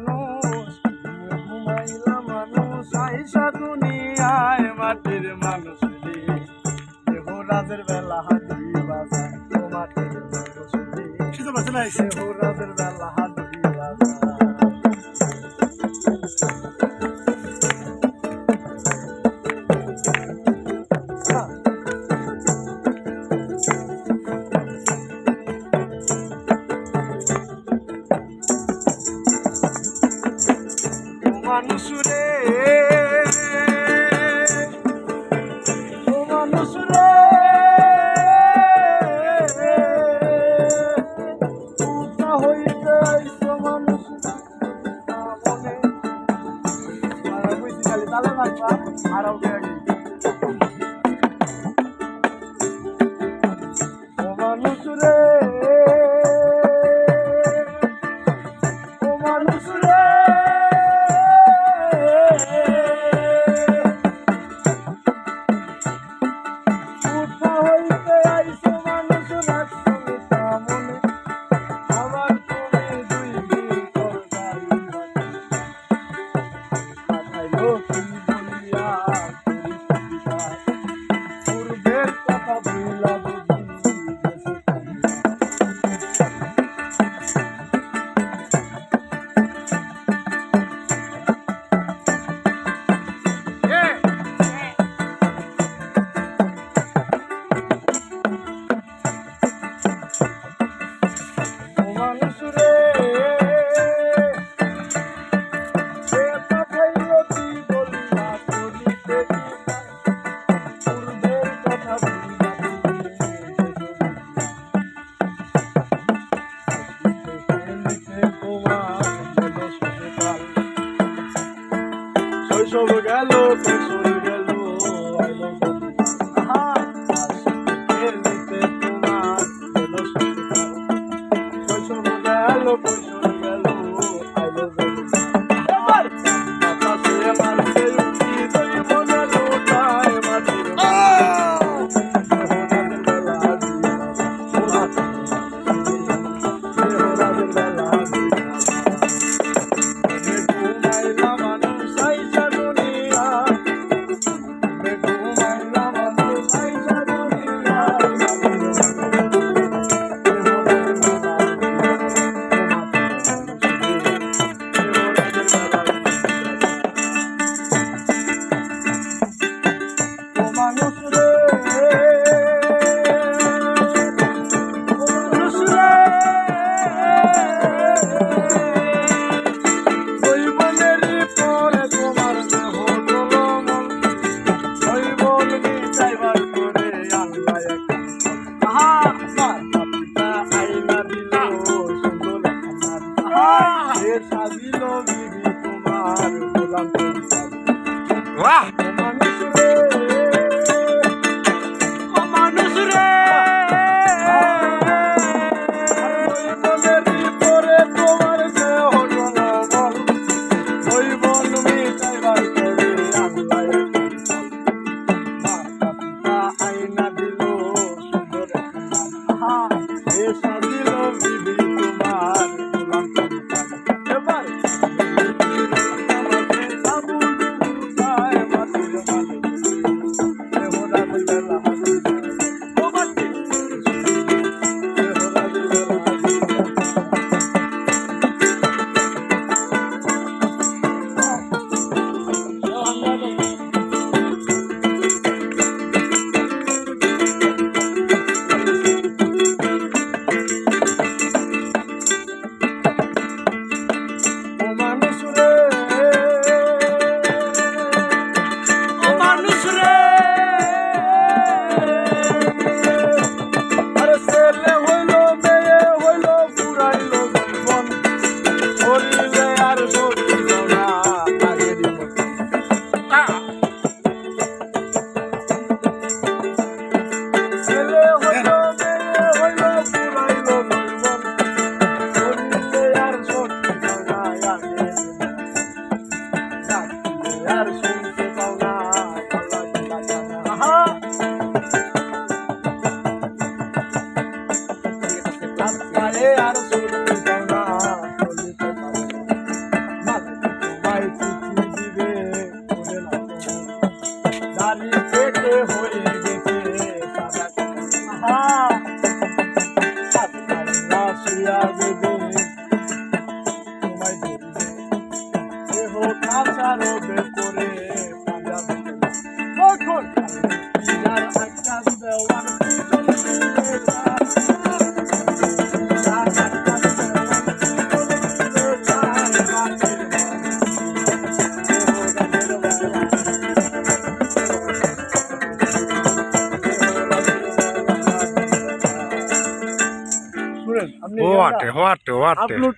মানুষ ঘুমাইলা মানুষ আইসা দুনিয়ায় মাটির মানুষ রে দেহরাজের বেলা হাতি বাজায় ও মাটির মানুষ রে দেহরাজের বেলা হাতি বাজায় মানুষ রে ও মানুষ রে উঠা হইতে আইসো মানুষ মনে আর বুঝি খালি তালে মারবা আর ওকে আগে ও মানুষ রে ও মানুষ রে শৈশব গেল কৈশোর গেল শৈশব গেল কৈশোর গেল বাতাসে মারছে উঠি তুই মনে লোটায় মাটির হোয়াট হোয়াট আপলোড